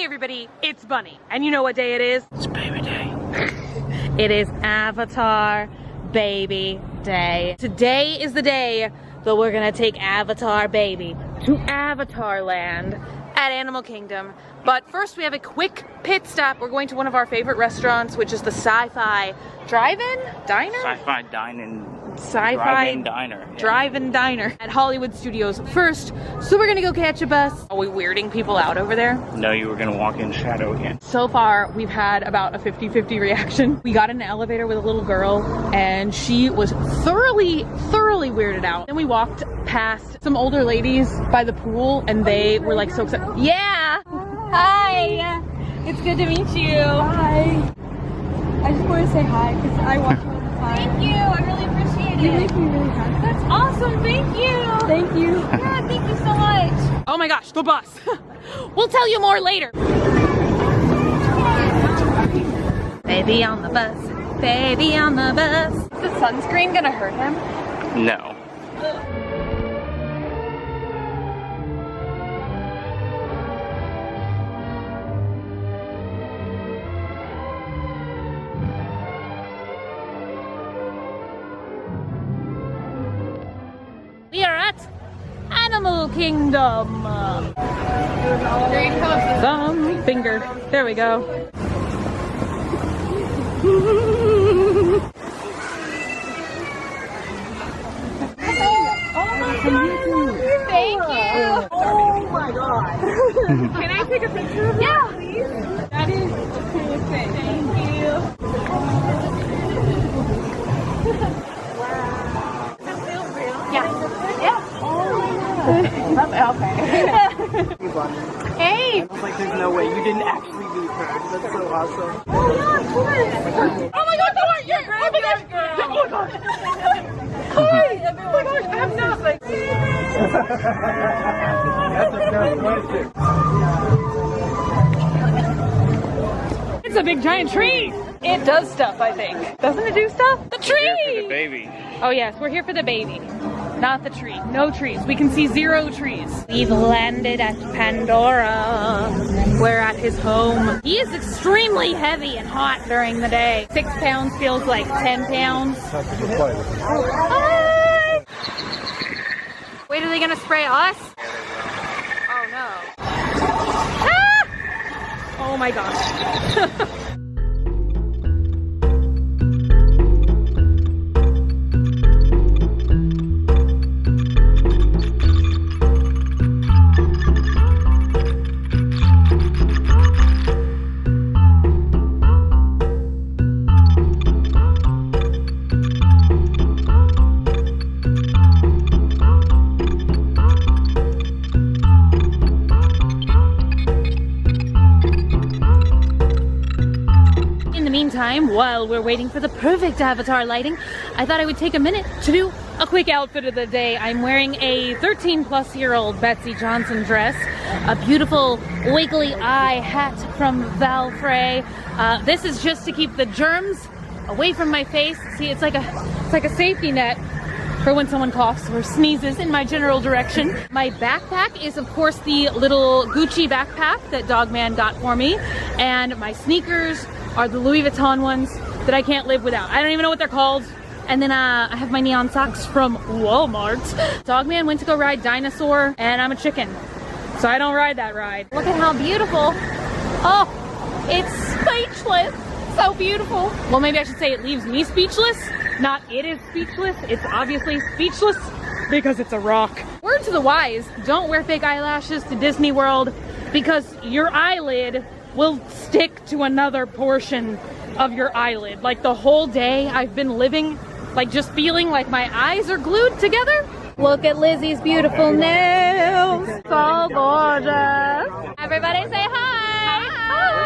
everybody, it's Bunny. And you know what day it is? It's baby day. It is Avatar Baby Day. Today is the day that we're gonna take Avatar Baby to Avatar Land at Animal Kingdom. But first we have a quick pit stop. We're going to one of our favorite restaurants, which is the Sci-Fi Drive-In Diner? Sci-Fi Dine-In. Sci-Fi Drive-In Diner. Yeah. Drive-In Diner at Hollywood Studios first. So we're gonna go catch a bus. Are we weirding people out over there? No, you were gonna walk in shadow again. So far, we've had about a 50-50 reaction. We got in an elevator with a little girl and she was thoroughly weirded out. Then we walked past some older ladies by the pool and they were like so excited. Yeah! Hi! It's good to meet you. Hi. I just want to say hi because I watch you all the time. Thank you, I really appreciate You it. make me really happy. That's awesome, thank you. Thank you. Yeah, thank you so much. Oh my gosh, the bus. We'll tell you more later. Baby on the bus, baby on the bus. Is the sunscreen gonna hurt him? No. We are at Animal Kingdom. Thumb, finger. There we go. Thank you. Oh my god. Can I take a picture of Yeah. please? That is the coolest thing. Thank you. Wow. Does it feel real? Yeah. Okay. Hey. I was like, there's no way you didn't actually meet her. That's so awesome. Oh yeah, of course. Oh my god, come on, you're oh my gosh. Oh my god. Hi. Oh my gosh, I'm not like That's a good question. It's a big giant tree. It does stuff, I think. Doesn't it do stuff? The tree! We're here for the baby. Oh yes, we're here for the baby. Not the tree. No trees. We can see 0 trees. We've landed at Pandora. We're at his home. He is extremely heavy and hot during the day. 6 pounds feels like 10 pounds. Hi! Wait, are they gonna spray us? Oh no. Ah! Oh my gosh. While we're waiting for the perfect avatar lighting, I thought I would take a minute to do a quick outfit of the day. I'm wearing a 13-plus-year-old Betsy Johnson dress, a beautiful wiggly eye hat from Val Frey. This is just to keep the germs away from my face. See, it's like a safety net for when someone coughs or sneezes in my general direction. My backpack is, of course, the little Gucci backpack that Dogman got for me, and my sneakers are the Louis Vuitton ones that I can't live without. I don't even know what they're called. And then I have my neon socks from Walmart. Dogman went to go ride Dinosaur, and I'm a chicken, so I don't ride that ride. Look at how beautiful. Oh, it's speechless. So beautiful. Well, maybe I should say it leaves me speechless, not it is speechless. It's obviously speechless because it's a rock. Word to the wise, don't wear fake eyelashes to Disney World because your eyelid will stick to another portion of your eyelid. Like the whole day I've been living, like just feeling like my eyes are glued together. Look at Lizzie's beautiful nails. So gorgeous. Everybody say hi. Hi.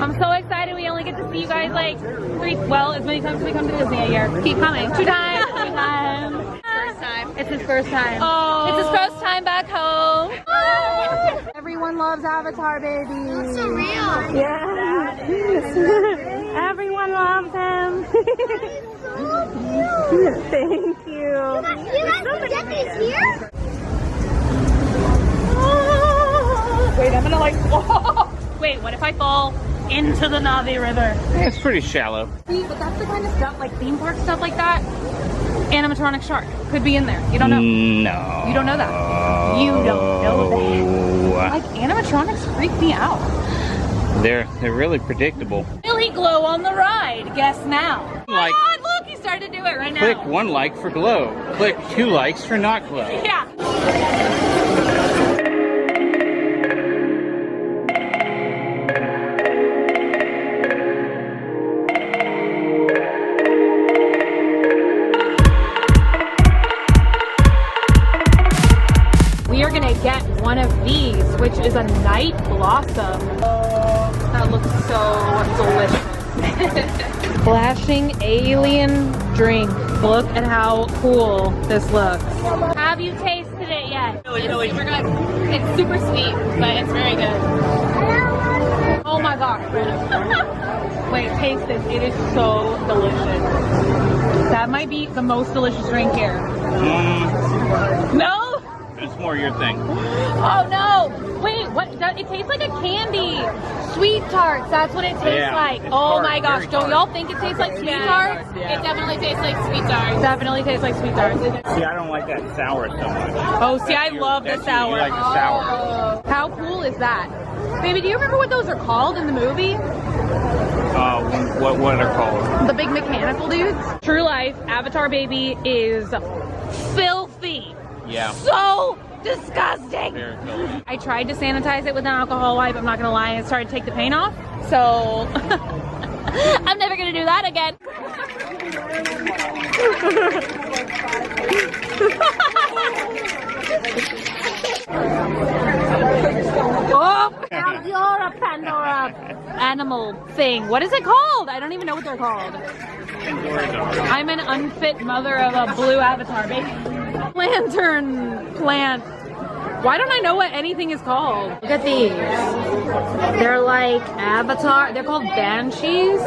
I'm so excited. We only get to see you guys like as many times as we come to Disney a year. Keep coming. 2 times. 3 times. First time. It's his first time. Oh. It's his first time back home. Everyone loves Avatar, baby. That's so real. Yeah. Everyone loves him. Thank you. You guys can get these here? gonna like, whoa. Wait, what if I fall into the Navi River? It's pretty shallow. See, but that's the kind of stuff, like theme park stuff like that. Animatronic shark could be in there. You don't know. No. You don't know that. You don't know that. Like animatronics freak me out. They're really predictable. Will he glow on the ride? Guess now. Like, oh my God, look, he started to do it right now. click 1 like for glow. Click 2 likes for not glow. Yeah. We are gonna get one of these, which is a night blossom. Oh, that looks so delicious. Flashing alien drink. Look at how cool this looks. Have you tasted it yet? Really super good. It's super sweet, but it's very good. Oh my gosh. Wait, taste this. It is so delicious. That might be the most delicious drink here. No? It's more your thing. Oh no! Wait, what? It tastes like a candy. Sweet tarts, that's what it tastes like. It's Oh tart, my gosh, very don't tart. y'all think it tastes like sweet tarts? Yeah. It definitely tastes like sweet tarts. Definitely tastes like sweet tarts. See, I don't like that sour so much. Oh, see, I love the That's you, sour. You like the sour. How cool is that? Baby, do you remember what those are called in the movie? What are they called? The big mechanical dudes? True life, Avatar Baby is filthy. Yeah. So disgusting. Very filthy. I tried to sanitize it with an alcohol wipe. I'm not gonna lie, it started to take the paint off. So I'm never gonna do that again. Oh, you're a pandora animal thing. What is it called? I don't even know what they're called. I'm an unfit mother of a blue avatar baby. Lantern plant. Why don't I know what anything is called? Look at these. They're like avatar. They're called banshees.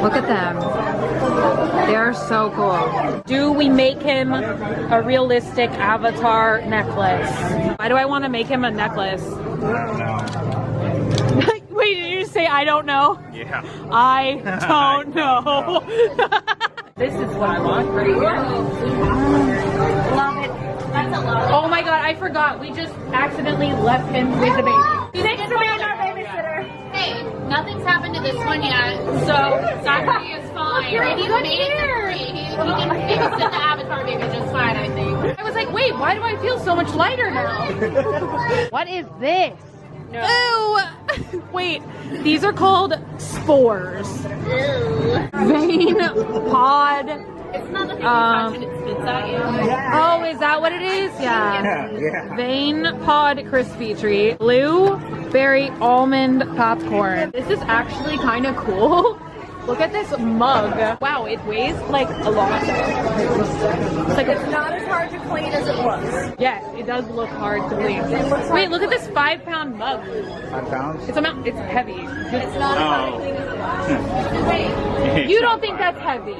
Look at them. They're so cool. Do we make him a realistic avatar necklace? Why do I want to make him a necklace? Wait, did you just say I don't know? Yeah. I don't know. This is what I want right here. Love it. That's a lot. Oh my God, I forgot. We just accidentally left him with the baby. Thanks for being our babysitter. Hey, nothing's happened to this one yet, so Zachary is fine. You're And he's good made it here. free. He can babysit the Avatar baby just fine, I think. I was like, wait, why do I feel so much lighter now? What is this? No. Ew! Wait, these are called spores. Vein pod. It's not the thing you touch and it spits at you. Oh, is that what it is? Yeah. Vein pod crispy treat. Blueberry almond popcorn. This is actually kind of cool. Look at this mug. Wow, it weighs like a lot. It's like It's not as hard to clean as it looks. yes, it does look hard to clean. Wait, look at this 5-pound mug. 5 pounds? It's heavy. It's not as hard to clean as it looks. You don't think that's heavy?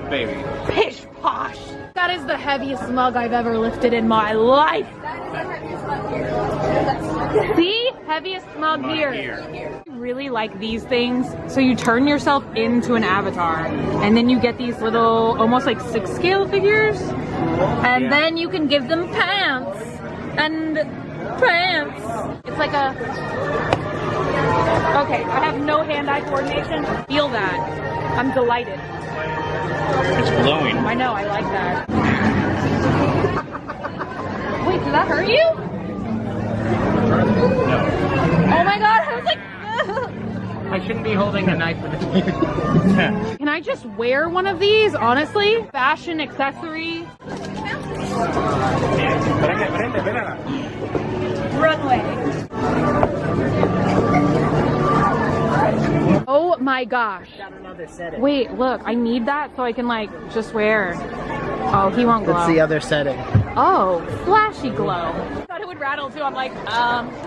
Baby. Pish posh. That is the heaviest mug I've ever lifted in my life. That is the heaviest mug here. That's See? Heaviest mug here. I really like these things. So you turn yourself into an avatar and then you get these little almost like 6-scale figures and then you can give them pants and pants. It's like a... Okay, I have no hand-eye coordination. Feel that. I'm delighted. It's glowing. I know, I like that. Wait, did that hurt you? No. Oh my God, I was like... I shouldn't be holding a knife with it. Can I just wear one of these, honestly? Fashion accessory. Runway. Oh my gosh. Wait, look, I need that so I can like just wear. Oh, he won't glow. That's the other setting. Oh, flashy glow. I thought it would rattle too. I'm like,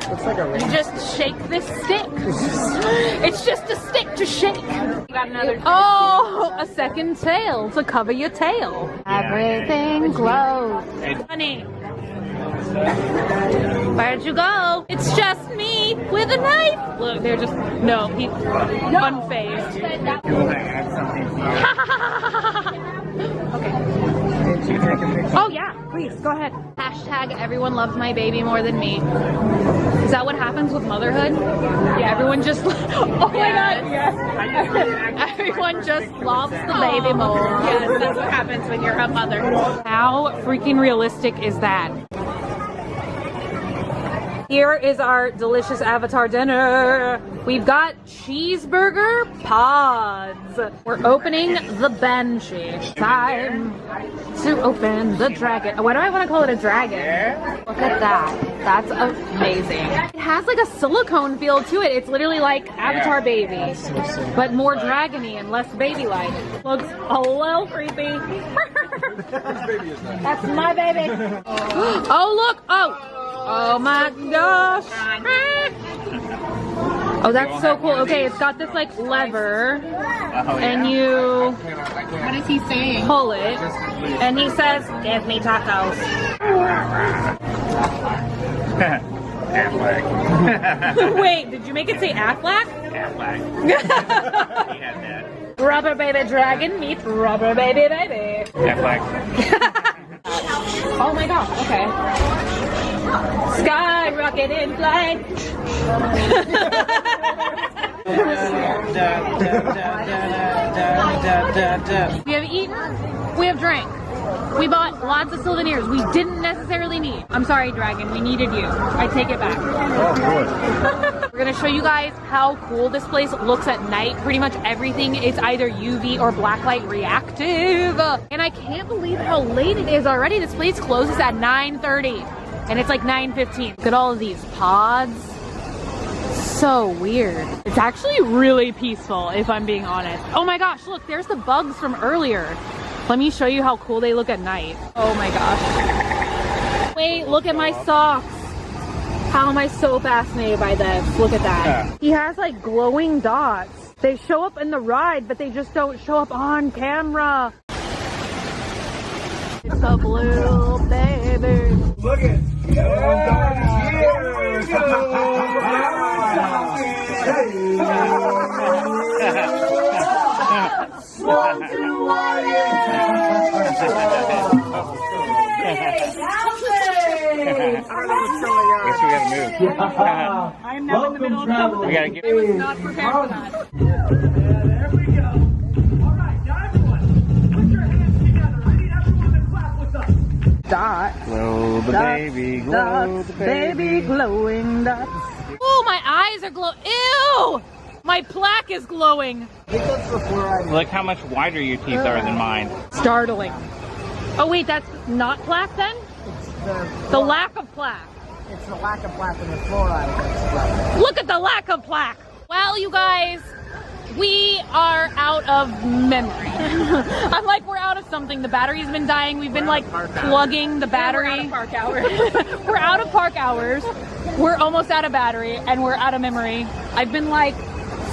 Looks like a ring. you just shake this stick. It's just a stick to shake. You got another. Oh, a second tail to cover your tail. Everything glows. It's Honey, Where'd you go? It's just me with a knife. Look, they're just, no, he's unfazed. You want to add something to Okay. Did you take a picture? Oh yeah, please, go ahead. Hashtag everyone loves my baby more than me. Is that what happens with motherhood? Yeah. Everyone just, oh my god. Yes. Everyone just loves the baby more. Yes, that's what happens when you're a mother. How freaking realistic is that? Here is our delicious Avatar dinner. We've got cheeseburger pods. We're opening the Banshee. Time to open the dragon. Why do I want to call it a dragon? Look at that. That's amazing. It has like a silicone feel to it. It's literally like Avatar baby, but more dragony and less baby-like. Looks a little creepy. That's my baby. Oh, look. Oh my gosh. Oh, that's so cool. Okay, it's got this like lever and you What is he saying? pull it and he says, give me tacos. Affleck. Wait, did you make it say Affleck? Affleck. He had that. Rubber baby dragon meets rubber baby baby. Affleck. Oh my gosh, okay. Skyrocket in flight. We have eaten, we have drank. We bought lots of souvenirs we didn't necessarily need. I'm sorry, Dragon, we needed you. I take it back. Oh, good. We're gonna show you guys how cool this place looks at night. Pretty much everything is either UV or blacklight reactive. And I can't believe how late it is already. This place closes at 9:30 and it's like 9:15. Look at all of these pods. So weird. It's actually really peaceful if I'm being honest. Oh my gosh, look, there's the bugs from earlier. Let me show you how cool they look at night. Oh my gosh. Wait, look at my socks. How am I so fascinated by this? Look at that. He has like glowing dots. They show up in the ride, but they just don't show up on camera. It's a blue baby. Look at Guess we gotta move. I'm now in the middle of something. We gotta get. I was not prepared for that. there we go. All right, now everyone, put your hands together. I need everyone to clap with us. Dots. Glow the baby, glow Dots, the baby. glowing dots. Oh, my eyes are glowing. Ew! My plaque is glowing. Look how much wider your teeth are than mine. Startling. Oh wait, that's not plaque then? The lack of plaque. It's the lack of plaque in the fluoride that's plaque. Look at the lack of plaque. Well, you guys, we are out of memory. I'm like, we're out of something. The battery's been dying. We've been like plugging the battery. We're out of park hours. We're out of park hours. We're almost out of battery and we're out of memory. I've been like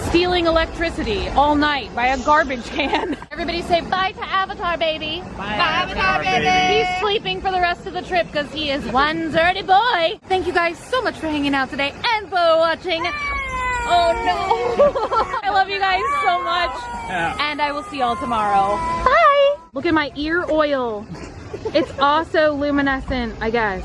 stealing electricity all night by a garbage can. Everybody say bye to Avatar baby. Bye, Avatar baby. He's sleeping for the rest of the trip because he is one dirty boy. Thank you guys so much for hanging out today and for watching. Oh no. I love you guys so much. And I will see y'all tomorrow. Bye. Look at my ear oil. It's also luminescent, I guess.